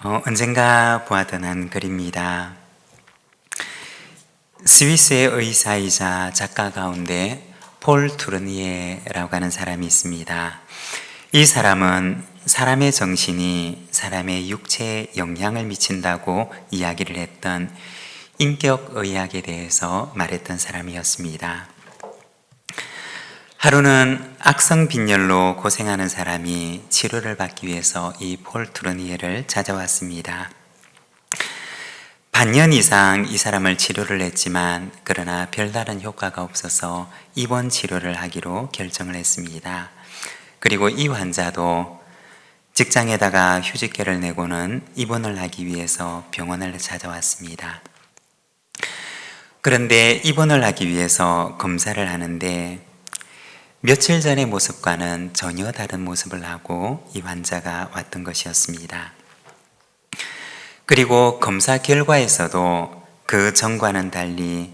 언젠가 보았던 한 글입니다. 스위스의 의사이자 작가 가운데 폴 투르니에라고 하는 사람이 있습니다. 이 사람은 사람의 정신이 사람의 육체에 영향을 미친다고 이야기를 했던 인격의학에 대해서 말했던 사람이었습니다. 하루는 악성 빈혈로 고생하는 사람이 치료를 받기 위해서 이 폴 투르니에를 찾아왔습니다. 반년 이상 이 사람을 치료를 했지만 그러나 별다른 효과가 없어서 입원 치료를 하기로 결정을 했습니다. 그리고 이 환자도 직장에다가 휴직계를 내고는 입원을 하기 위해서 병원을 찾아왔습니다. 그런데 입원을 하기 위해서 검사를 하는데 며칠 전의 모습과는 전혀 다른 모습을 하고 이 환자가 왔던 것이었습니다. 그리고 검사 결과에서도 그 전과는 달리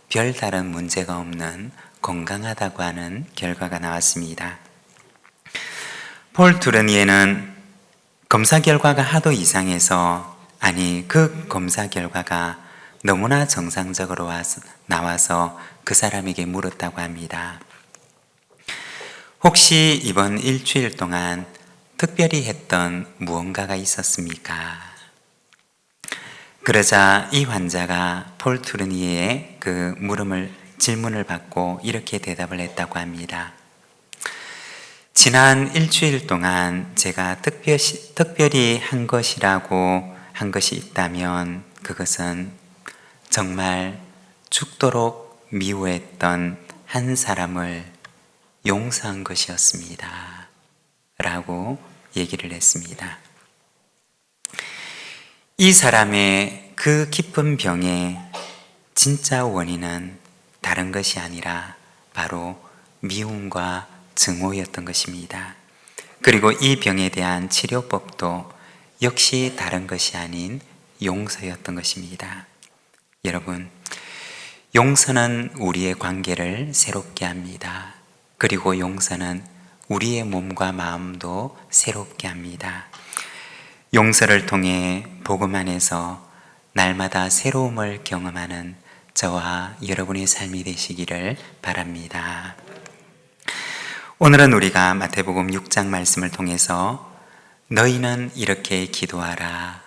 별다른 문제가 없는 건강하다고 하는 결과가 나왔습니다. 폴 투르니에는 검사 결과가 하도 이상해서 그 검사 결과가 너무나 정상적으로 나와서 그 사람에게 물었다고 합니다. 혹시 이번 일주일 동안 특별히 했던 무언가가 있었습니까? 그러자 이 환자가 폴 투르니에의 그 질문을 받고 이렇게 대답을 했다고 합니다. 지난 일주일 동안 제가 특별히 한 것이 있다면 그것은 정말 죽도록 미워했던 한 사람을 용서한 것이었습니다. 라고 얘기를 했습니다. 이 사람의 그 깊은 병의 진짜 원인은 다른 것이 아니라 바로 미움과 증오였던 것입니다. 그리고 이 병에 대한 치료법도 역시 다른 것이 아닌 용서였던 것입니다. 여러분, 용서는 우리의 관계를 새롭게 합니다. 그리고 용서는 우리의 몸과 마음도 새롭게 합니다. 용서를 통해 복음 안에서 날마다 새로움을 경험하는 저와 여러분의 삶이 되시기를 바랍니다. 오늘은 우리가 마태복음 6장 말씀을 통해서 너희는 이렇게 기도하라,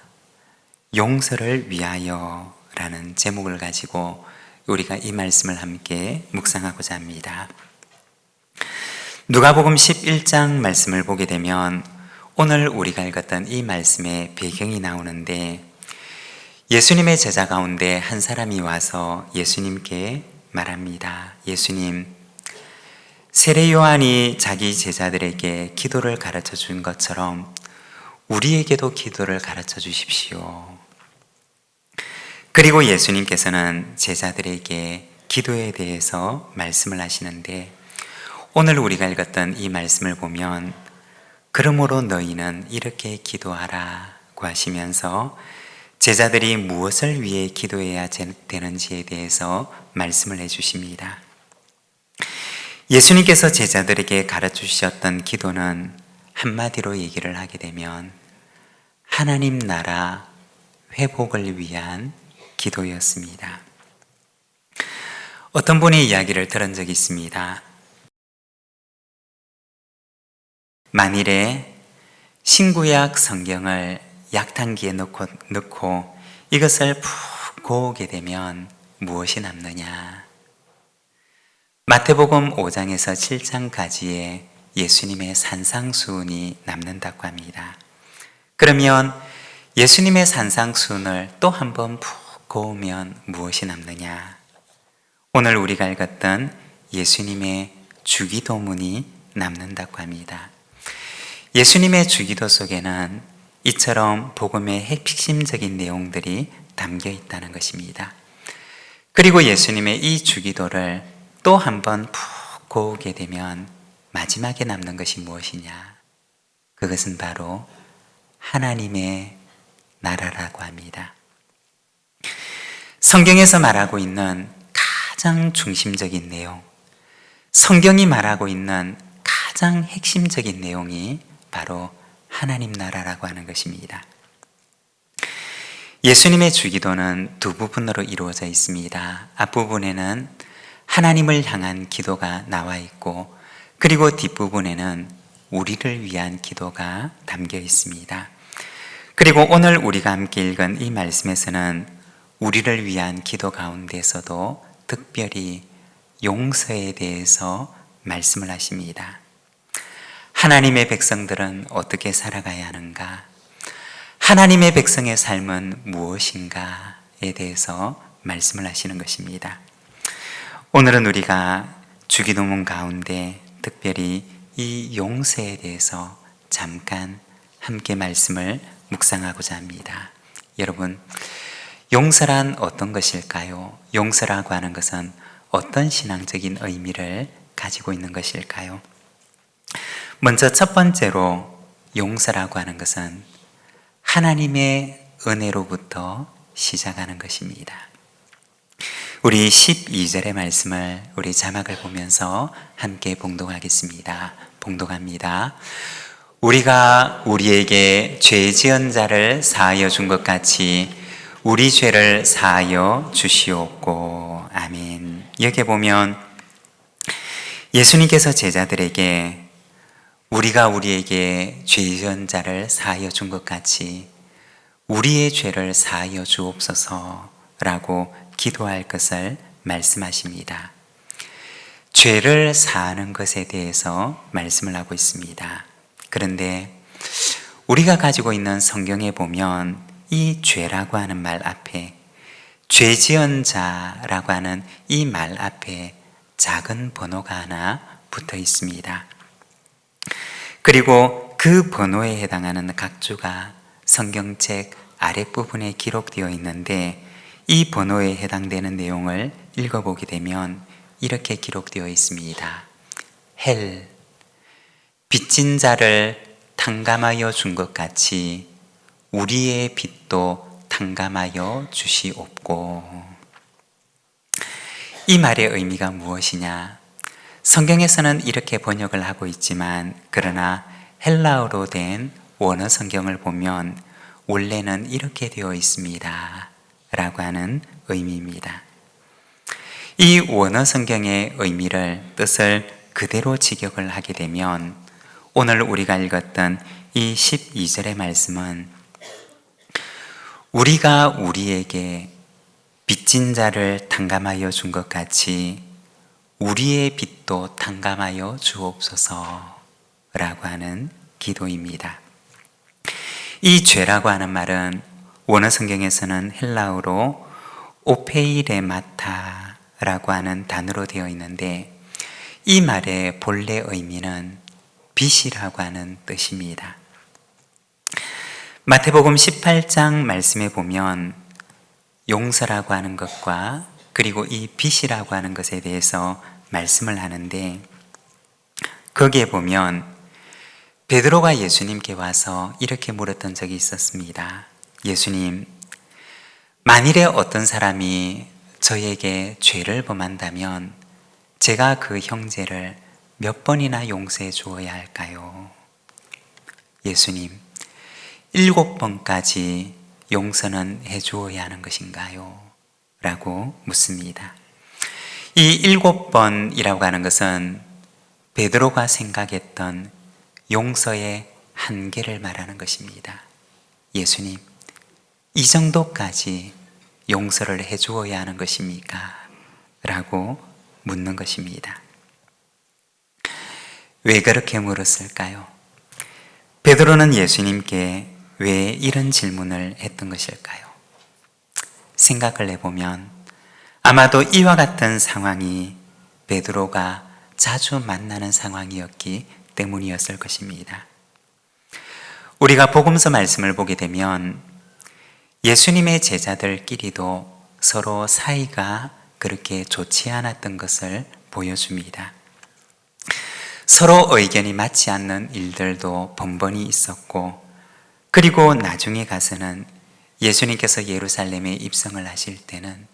용서를 위하여 라는 제목을 가지고 우리가 이 말씀을 함께 묵상하고자 합니다. 누가복음 11장 말씀을 보게 되면 오늘 우리가 읽었던 이 말씀의 배경이 나오는데 예수님의 제자 가운데 한 사람이 와서 예수님께 말합니다. 예수님, 세례 요한이 자기 제자들에게 기도를 가르쳐 준 것처럼 우리에게도 기도를 가르쳐 주십시오. 그리고 예수님께서는 제자들에게 기도에 대해서 말씀을 하시는데 오늘 우리가 읽었던 이 말씀을 보면 그러므로 너희는 이렇게 기도하라고 하시면서 제자들이 무엇을 위해 기도해야 되는지에 대해서 말씀을 해주십니다. 예수님께서 제자들에게 가르쳐 주셨던 기도는 한마디로 얘기를 하게 되면 하나님 나라 회복을 위한 기도였습니다. 어떤 분의 이야기를 들은 적이 있습니다. 만일에 신구약 성경을 약탕기에 넣고 이것을 푹 고우게 되면 무엇이 남느냐? 마태복음 5장에서 7장까지의 예수님의 산상수훈이 남는다고 합니다. 그러면 예수님의 산상수훈을 또 한 번 푹 고우면 무엇이 남느냐? 오늘 우리가 읽었던 예수님의 주기도문이 남는다고 합니다. 예수님의 주기도 속에는 이처럼 복음의 핵심적인 내용들이 담겨 있다는 것입니다. 그리고 예수님의 이 주기도를 또 한 번 푹 고우게 되면 마지막에 남는 것이 무엇이냐? 그것은 바로 하나님의 나라라고 합니다. 성경에서 말하고 있는 가장 중심적인 내용, 성경이 말하고 있는 가장 핵심적인 내용이 바로 하나님 나라라고 하는 것입니다. 예수님의 주기도는 두 부분으로 이루어져 있습니다. 앞부분에는 하나님을 향한 기도가 나와 있고, 그리고 뒷부분에는 우리를 위한 기도가 담겨 있습니다. 그리고 오늘 우리가 함께 읽은 이 말씀에서는 우리를 위한 기도 가운데서도 특별히 용서에 대해서 말씀을 하십니다. 하나님의 백성들은 어떻게 살아가야 하는가? 하나님의 백성의 삶은 무엇인가에 대해서 말씀을 하시는 것입니다. 오늘은 우리가 주기도문 가운데 특별히 이 용서에 대해서 잠깐 함께 말씀을 묵상하고자 합니다. 여러분, 용서란 어떤 것일까요? 용서라고 하는 것은 어떤 신앙적인 의미를 가지고 있는 것일까요? 먼저 첫 번째로 용서라고 하는 것은 하나님의 은혜로부터 시작하는 것입니다. 우리 12절의 말씀을 우리 자막을 보면서 함께 봉독하겠습니다. 봉독합니다. 우리가 우리에게 죄 지은 자를 사하여 준 것 같이 우리 죄를 사하여 주시옵고. 아멘. 여기 보면 예수님께서 제자들에게 우리가 우리에게 죄 지은 자를 사하여 준 것 같이 우리의 죄를 사하여 주옵소서라고 기도할 것을 말씀하십니다. 죄를 사하는 것에 대해서 말씀을 하고 있습니다. 그런데 우리가 가지고 있는 성경에 보면 이 죄라고 하는 말 앞에, 죄 지은 자라고 하는 이 말 앞에 작은 번호가 하나 붙어 있습니다. 그리고 그 번호에 해당하는 각주가 성경책 아랫부분에 기록되어 있는데, 이 번호에 해당되는 내용을 읽어보게 되면 이렇게 기록되어 있습니다. 헬, 빚진 자를 탕감하여 준 것 같이 우리의 빚도 탕감하여 주시옵고. 이 말의 의미가 무엇이냐? 성경에서는 이렇게 번역을 하고 있지만, 그러나 헬라어로 된 원어 성경을 보면 원래는 이렇게 되어 있습니다 라고 하는 의미입니다. 이 원어 성경의 의미를, 뜻을 그대로 직역을 하게 되면 오늘 우리가 읽었던 이 12절의 말씀은 우리가 우리에게 빚진 자를 탕감하여 준 것 같이 우리의 빚도 탕감하여 주옵소서 라고 하는 기도입니다. 이 죄라고 하는 말은 원어 성경에서는 헬라어로 오페이레마타라고 하는 단어로 되어 있는데, 이 말의 본래 의미는 빚이라고 하는 뜻입니다. 마태복음 18장 말씀에 보면 용서라고 하는 것과 그리고 이 빚이라고 하는 것에 대해서 말씀을 하는데, 거기에 보면 베드로가 예수님께 와서 이렇게 물었던 적이 있었습니다. 예수님, 만일에 어떤 사람이 저에게 죄를 범한다면 제가 그 형제를 몇 번이나 용서해 주어야 할까요? 예수님, 7번까지 용서는 해 주어야 하는 것인가요? 라고 묻습니다. 이 7번이라고 하는 것은 베드로가 생각했던 용서의 한계를 말하는 것입니다. 예수님, 이 정도까지 용서를 해 주어야 하는 것입니까? 라고 묻는 것입니다. 왜 그렇게 물었을까요? 베드로는 예수님께 왜 이런 질문을 했던 것일까요? 생각을 해보면 아마도 이와 같은 상황이 베드로가 자주 만나는 상황이었기 때문이었을 것입니다. 우리가 복음서 말씀을 보게 되면 예수님의 제자들끼리도 서로 사이가 그렇게 좋지 않았던 것을 보여줍니다. 서로 의견이 맞지 않는 일들도 번번이 있었고, 그리고 나중에 가서는 예수님께서 예루살렘에 입성을 하실 때는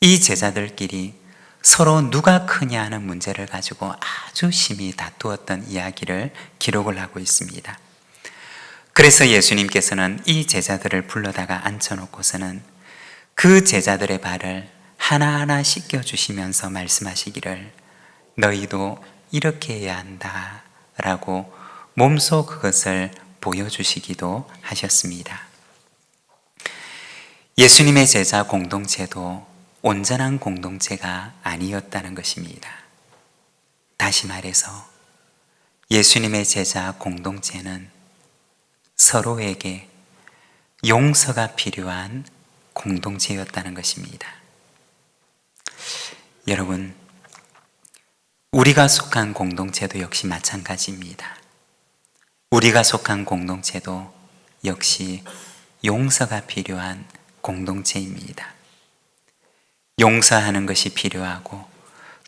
이 제자들끼리 서로 누가 크냐 하는 문제를 가지고 아주 심히 다투었던 이야기를 기록을 하고 있습니다. 그래서 예수님께서는 이 제자들을 불러다가 앉혀놓고서는 그 제자들의 발을 하나하나 씻겨주시면서 말씀하시기를 너희도 이렇게 해야 한다 라고 몸소 그것을 보여주시기도 하셨습니다. 예수님의 제자 공동체도 온전한 공동체가 아니었다는 것입니다. 다시 말해서 예수님의 제자 공동체는 서로에게 용서가 필요한 공동체였다는 것입니다. 여러분, 우리가 속한 공동체도 역시 마찬가지입니다. 우리가 속한 공동체도 역시 용서가 필요한 공동체입니다. 용서하는 것이 필요하고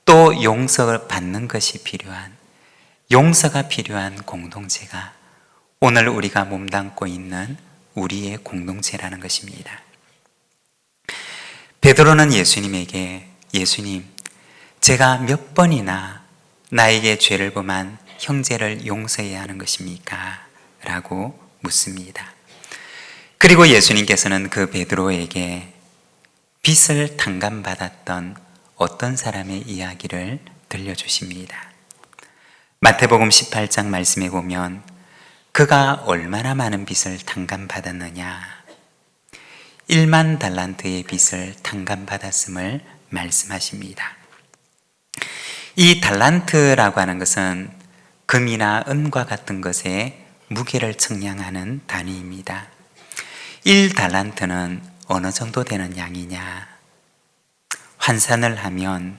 또 용서를 받는 것이 필요한 용서가 필요한 공동체가 오늘 우리가 몸담고 있는 우리의 공동체라는 것입니다. 베드로는 예수님에게 예수님, 제가 몇 번이나 나에게 죄를 범한 형제를 용서해야 하는 것입니까? 라고 묻습니다. 그리고 예수님께서는 그 베드로에게 빚을 탕감받았던 어떤 사람의 이야기를 들려주십니다. 마태복음 18장 말씀에 보면 그가 얼마나 많은 빚을 탕감받았느냐 1만 달란트의 빚을 탕감받았음을 말씀하십니다. 이 달란트라고 하는 것은 금이나 은과 같은 것의 무게를 측량하는 단위입니다. 1달란트는 어느 정도 되는 양이냐? 환산을 하면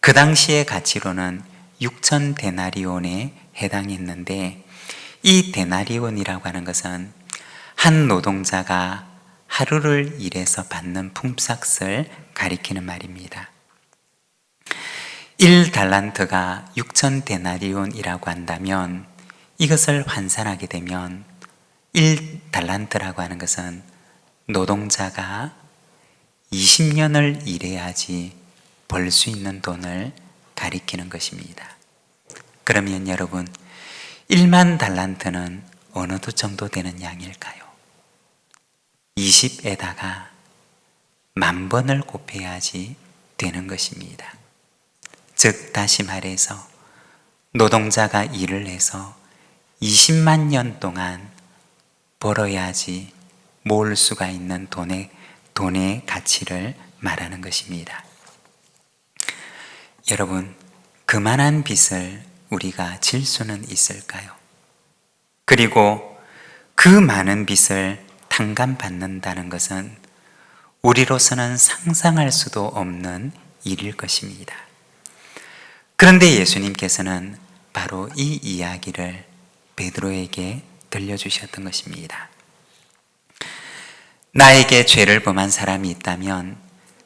그 당시의 가치로는 6천 데나리온에 해당했는데 이 데나리온이라고 하는 것은 한 노동자가 하루를 일해서 받는 품삯을 가리키는 말입니다. 1달란트가 6천 데나리온이라고 한다면 이것을 환산하게 되면 1달란트라고 하는 것은 노동자가 20년을 일해야지 벌 수 있는 돈을 가리키는 것입니다. 그러면 여러분 1만 달란트는 어느 정도 되는 양일까요? 20에다가 10,000번을 곱해야지 되는 것입니다. 즉 다시 말해서 노동자가 일을 해서 20만 년 동안 벌어야지 모을 수가 있는 돈의 가치를 말하는 것입니다. 여러분, 그만한 빚을 우리가 질 수는 있을까요? 그리고 그 많은 빚을 탕감받는다는 것은 우리로서는 상상할 수도 없는 일일 것입니다. 그런데 예수님께서는 바로 이 이야기를 베드로에게 들려주셨던 것입니다. 나에게 죄를 범한 사람이 있다면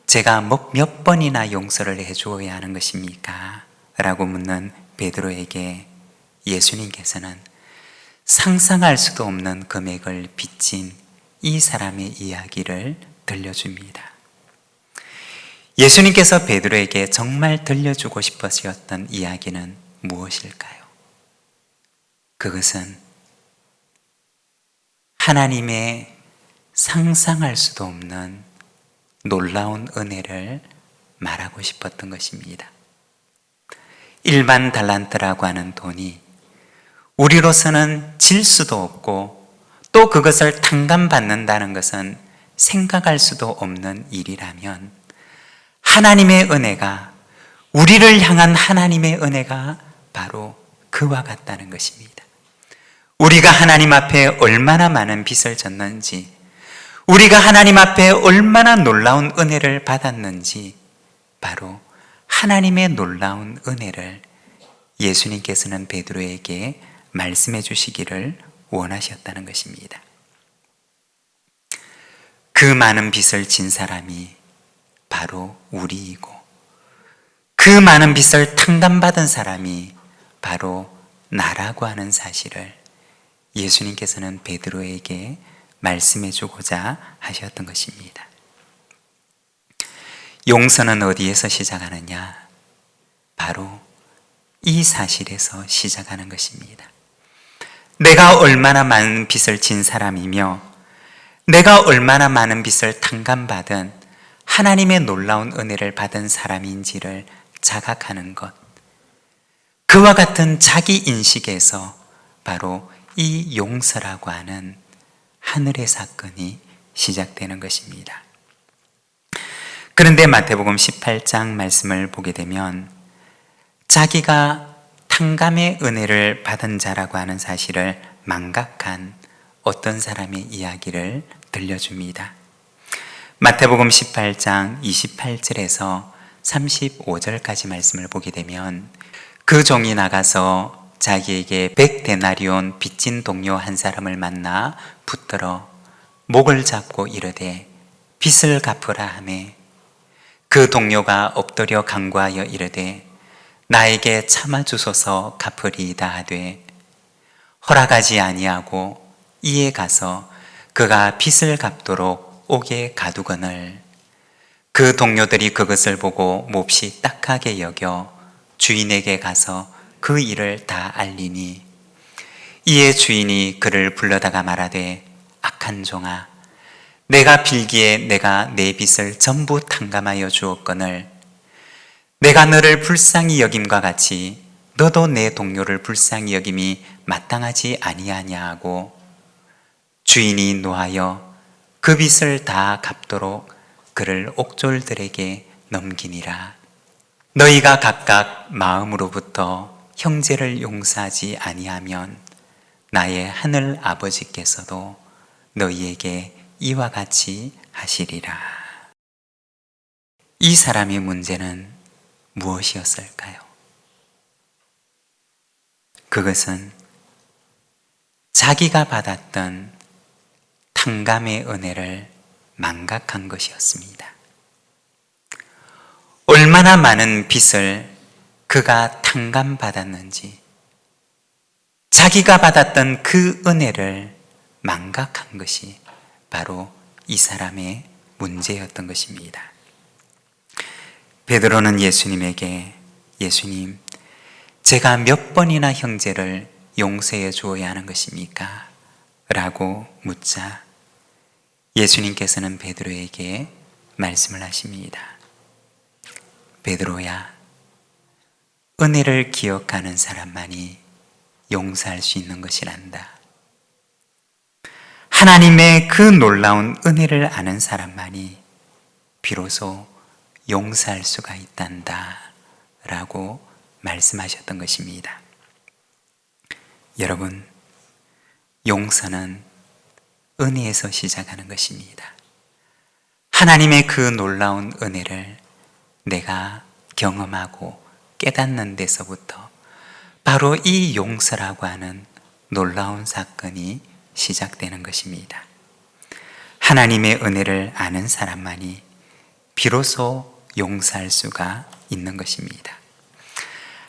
제가 몇 번이나 용서를 해주어야 하는 것입니까? 라고 묻는 베드로에게 예수님께서는 상상할 수도 없는 금액을 빚진 이 사람의 이야기를 들려줍니다. 예수님께서 베드로에게 정말 들려주고 싶으셨던 이야기는 무엇일까요? 그것은 하나님의 상상할 수도 없는 놀라운 은혜를 말하고 싶었던 것입니다. 1만 달란트라고 하는 돈이 우리로서는 질 수도 없고 또 그것을 탕감받는다는 것은 생각할 수도 없는 일이라면 하나님의 은혜가 우리를 향한 하나님의 은혜가 바로 그와 같다는 것입니다. 우리가 하나님 앞에 얼마나 많은 빚을 졌는지 우리가 하나님 앞에 얼마나 놀라운 은혜를 받았는지 바로 하나님의 놀라운 은혜를 예수님께서는 베드로에게 말씀해 주시기를 원하셨다는 것입니다. 그 많은 빚을 진 사람이 바로 우리이고 그 많은 빚을 탕감받은 사람이 바로 나라고 하는 사실을 예수님께서는 베드로에게 말씀해 주고자 하셨던 것입니다. 용서는 어디에서 시작하느냐? 바로 이 사실에서 시작하는 것입니다. 내가 얼마나 많은 빚을 진 사람이며 내가 얼마나 많은 빚을 탕감받은 하나님의 놀라운 은혜를 받은 사람인지를 자각하는 것. 그와 같은 자기 인식에서 바로 이 용서라고 하는 하늘의 사건이 시작되는 것입니다. 그런데 마태복음 18장 말씀을 보게 되면 자기가 탕감의 은혜를 받은 자라고 하는 사실을 망각한 어떤 사람의 이야기를 들려줍니다. 마태복음 18장 28절에서 35절까지 말씀을 보게 되면 그 종이 나가서 자기에게 100데나리온 빚진 동료 한 사람을 만나 붙들어 목을 잡고 이르되 빚을 갚으라 하매 그 동료가 엎드려 간구하여 이르되 나에게 참아주소서 갚으리이다 하되 허락하지 아니하고 이에 가서 그가 빚을 갚도록 옥에 가두거늘 그 동료들이 그것을 보고 몹시 딱하게 여겨 주인에게 가서 그 일을 다 알리니 이에 주인이 그를 불러다가 말하되 악한 종아 내가 빌기에 내가 내 빚을 전부 탕감하여 주었거늘 내가 너를 불쌍히 여김과 같이 너도 내 동료를 불쌍히 여김이 마땅하지 아니하냐 하고 주인이 노하여 그 빚을 다 갚도록 그를 옥졸들에게 넘기니라. 너희가 각각 마음으로부터 형제를 용서하지 아니하면 나의 하늘 아버지께서도 너희에게 이와 같이 하시리라. 이 사람의 문제는 무엇이었을까요? 그것은 자기가 받았던 탕감의 은혜를 망각한 것이었습니다. 얼마나 많은 빚을 그가 탕감받았는지 자기가 받았던 그 은혜를 망각한 것이 바로 이 사람의 문제였던 것입니다. 베드로는 예수님에게 예수님, 제가 몇 번이나 형제를 용서해 주어야 하는 것입니까? 라고 묻자 예수님께서는 베드로에게 말씀을 하십니다. 베드로야, 은혜를 기억하는 사람만이 용서할 수 있는 것이란다. 하나님의 그 놀라운 은혜를 아는 사람만이 비로소 용서할 수가 있단다 라고 말씀하셨던 것입니다. 여러분, 용서는 은혜에서 시작하는 것입니다. 하나님의 그 놀라운 은혜를 내가 경험하고 깨닫는 데서부터 바로 이 용서라고 하는 놀라운 사건이 시작되는 것입니다. 하나님의 은혜를 아는 사람만이 비로소 용서할 수가 있는 것입니다.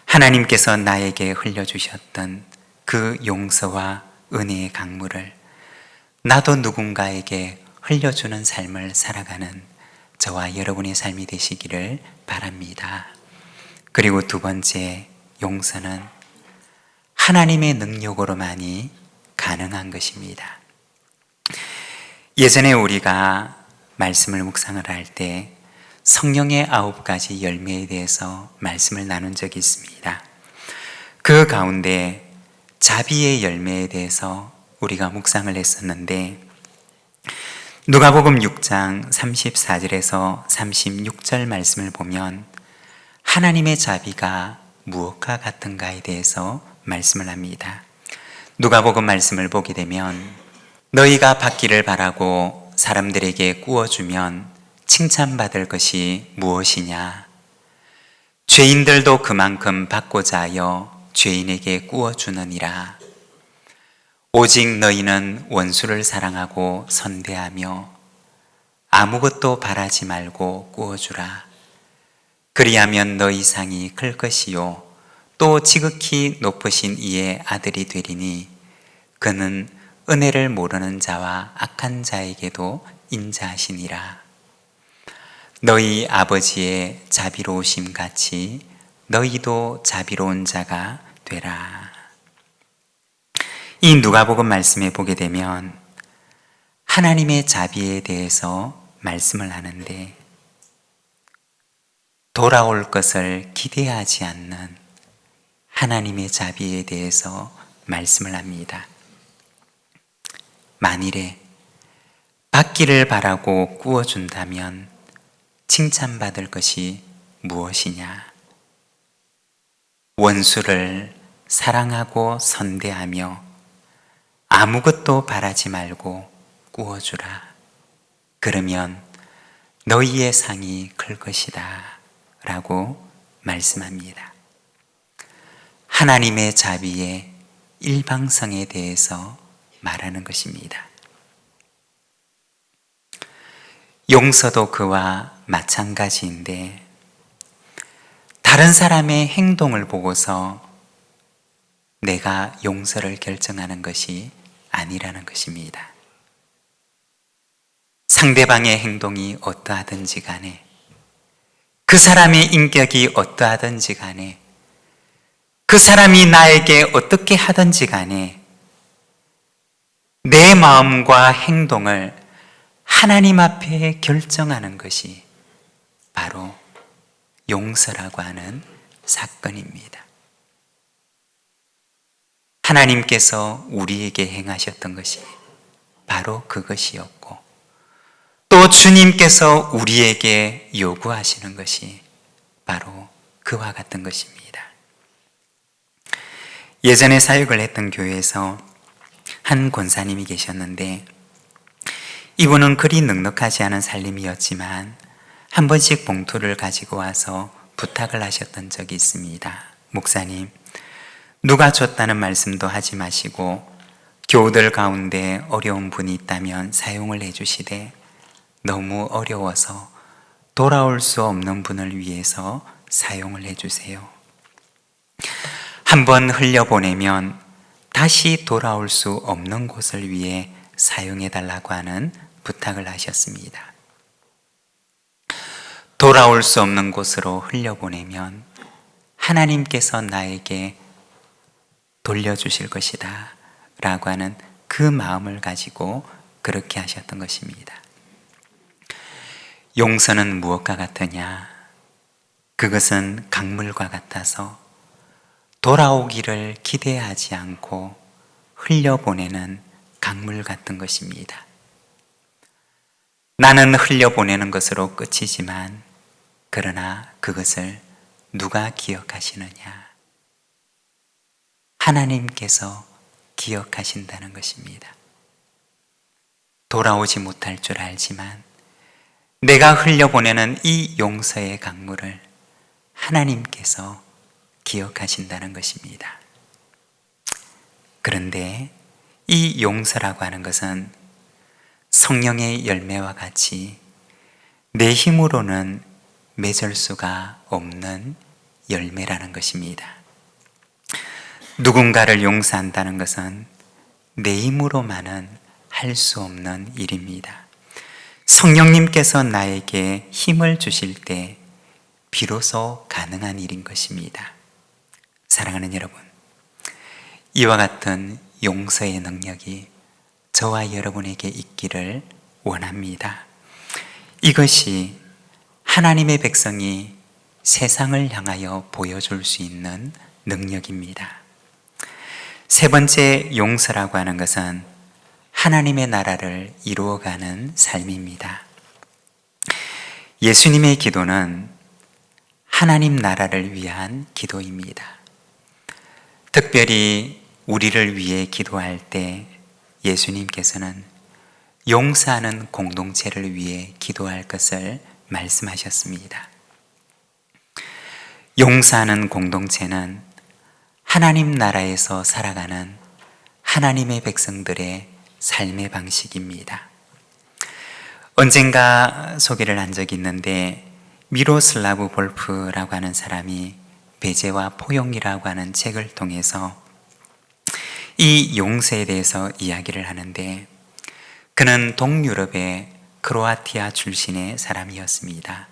하나님께서 나에게 흘려주셨던 그 용서와 은혜의 강물을 나도 누군가에게 흘려주는 삶을 살아가는 저와 여러분의 삶이 되시기를 바랍니다. 그리고 두 번째, 용서는 하나님의 능력으로만이 가능한 것입니다. 예전에 우리가 말씀을 묵상을 할 때 성령의 9가지 열매에 대해서 말씀을 나눈 적이 있습니다. 그 가운데 자비의 열매에 대해서 우리가 묵상을 했었는데 누가복음 6장 34절에서 36절 말씀을 보면 하나님의 자비가 무엇과 같은가에 대해서 말씀을 합니다. 누가복음 말씀을 보게 되면 너희가 받기를 바라고 사람들에게 구워주면 칭찬받을 것이 무엇이냐? 죄인들도 그만큼 받고자 하여 죄인에게 구워주느니라. 오직 너희는 원수를 사랑하고 선대하며 아무것도 바라지 말고 구워주라. 그리하면 너희 상이 클 것이요 또 지극히 높으신 이의 아들이 되리니 그는 은혜를 모르는 자와 악한 자에게도 인자하시니라. 너희 아버지의 자비로우심 같이 너희도 자비로운 자가 되라. 이 누가복음 말씀에 보게 되면 하나님의 자비에 대해서 말씀을 하는데 돌아올 것을 기대하지 않는 하나님의 자비에 대해서 말씀을 합니다. 만일에 받기를 바라고 꾸어준다면 칭찬받을 것이 무엇이냐? 원수를 사랑하고 선대하며 아무것도 바라지 말고 꾸어주라. 그러면 너희의 상이 클 것이다. 라고 말씀합니다. 하나님의 자비의 일방성에 대해서 말하는 것입니다. 용서도 그와 마찬가지인데 다른 사람의 행동을 보고서 내가 용서를 결정하는 것이 아니라는 것입니다. 상대방의 행동이 어떠하든지 간에 그 사람의 인격이 어떠하든지 간에 그 사람이 나에게 어떻게 하든지 간에 내 마음과 행동을 하나님 앞에 결정하는 것이 바로 용서라고 하는 사건입니다. 하나님께서 우리에게 행하셨던 것이 바로 그것이었고 또 주님께서 우리에게 요구하시는 것이 바로 그와 같은 것입니다. 예전에 사역을 했던 교회에서 한 권사님이 계셨는데 이분은 그리 넉넉하지 않은 살림이었지만 한 번씩 봉투를 가지고 와서 부탁을 하셨던 적이 있습니다. 목사님, 누가 줬다는 말씀도 하지 마시고 교우들 가운데 어려운 분이 있다면 사용을 해주시되 너무 어려워서 돌아올 수 없는 분을 위해서 사용을 해주세요. 한번 흘려보내면 다시 돌아올 수 없는 곳을 위해 사용해달라고 하는 부탁을 하셨습니다. 돌아올 수 없는 곳으로 흘려보내면 하나님께서 나에게 돌려주실 것이다 라고 하는 그 마음을 가지고 그렇게 하셨던 것입니다. 용서는 무엇과 같으냐? 그것은 강물과 같아서 돌아오기를 기대하지 않고 흘려보내는 강물 같은 것입니다. 나는 흘려보내는 것으로 끝이지만 그러나 그것을 누가 기억하시느냐? 하나님께서 기억하신다는 것입니다. 돌아오지 못할 줄 알지만 내가 흘려보내는 이 용서의 강물을 하나님께서 기억하신다는 것입니다. 그런데 이 용서라고 하는 것은 성령의 열매와 같이 내 힘으로는 맺을 수가 없는 열매라는 것입니다. 누군가를 용서한다는 것은 내 힘으로만은 할 수 없는 일입니다. 성령님께서 나에게 힘을 주실 때 비로소 가능한 일인 것입니다. 사랑하는 여러분, 이와 같은 용서의 능력이 저와 여러분에게 있기를 원합니다. 이것이 하나님의 백성이 세상을 향하여 보여줄 수 있는 능력입니다. 세 번째 용서라고 하는 것은 하나님의 나라를 이루어가는 삶입니다. 예수님의 기도는 하나님 나라를 위한 기도입니다. 특별히 우리를 위해 기도할 때 예수님께서는 용서하는 공동체를 위해 기도할 것을 말씀하셨습니다. 용서하는 공동체는 하나님 나라에서 살아가는 하나님의 백성들의 삶의 방식입니다. 언젠가 소개를 한 적이 있는데 미로슬라브 볼프라고 하는 사람이 배제와 포용이라고 하는 책을 통해서 이 용서에 대해서 이야기를 하는데 그는 동유럽의 크로아티아 출신의 사람이었습니다.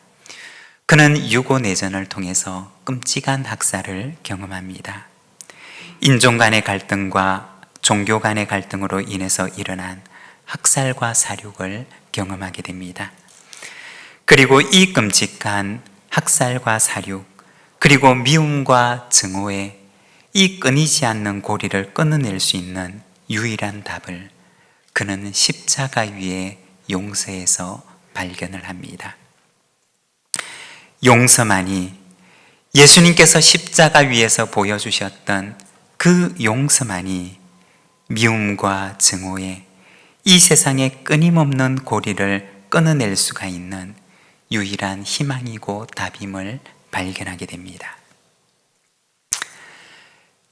그는 유고 내전을 통해서 끔찍한 학살을 경험합니다. 인종 간의 갈등과 종교 간의 갈등으로 인해서 일어난 학살과 살육을 경험하게 됩니다. 그리고 이 끔찍한 학살과 살육, 그리고 미움과 증오에 이 끊이지 않는 고리를 끊어낼 수 있는 유일한 답을 그는 십자가 위의 용서에서 발견을 합니다. 용서만이, 예수님께서 십자가 위에서 보여주셨던 그 용서만이 미움과 증오에 이 세상의 끊임없는 고리를 끊어낼 수가 있는 유일한 희망이고 답임을 발견하게 됩니다.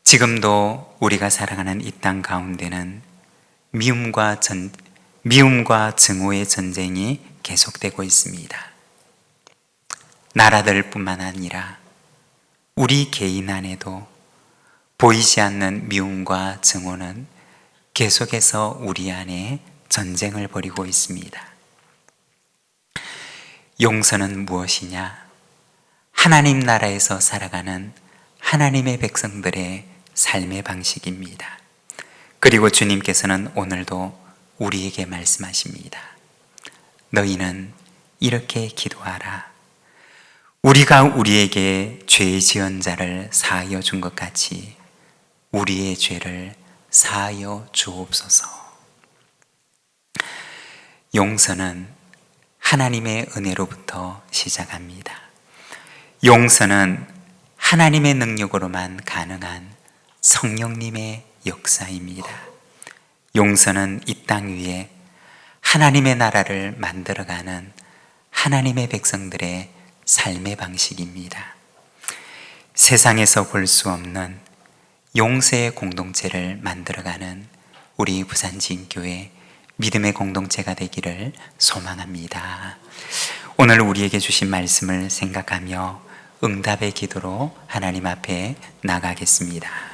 지금도 우리가 살아가는 이 땅 가운데는 미움과 증오의 전쟁이 계속되고 있습니다. 나라들뿐만 아니라 우리 개인 안에도 보이지 않는 미움과 증오는 계속해서 우리 안에 전쟁을 벌이고 있습니다. 용서는 무엇이냐? 하나님 나라에서 살아가는 하나님의 백성들의 삶의 방식입니다. 그리고 주님께서는 오늘도 우리에게 말씀하십니다. 너희는 이렇게 기도하라. 우리가 우리에게 죄 지은 자를 사하여 준 것 같이 우리의 죄를 사하여 주옵소서. 용서는 하나님의 은혜로부터 시작합니다. 용서는 하나님의 능력으로만 가능한 성령님의 역사입니다. 용서는 이 땅 위에 하나님의 나라를 만들어가는 하나님의 백성들의 삶의 방식입니다. 세상에서 볼 수 없는 용서의 공동체를 만들어가는 우리 부산지인교회 믿음의 공동체가 되기를 소망합니다. 오늘 우리에게 주신 말씀을 생각하며 응답의 기도로 하나님 앞에 나가겠습니다.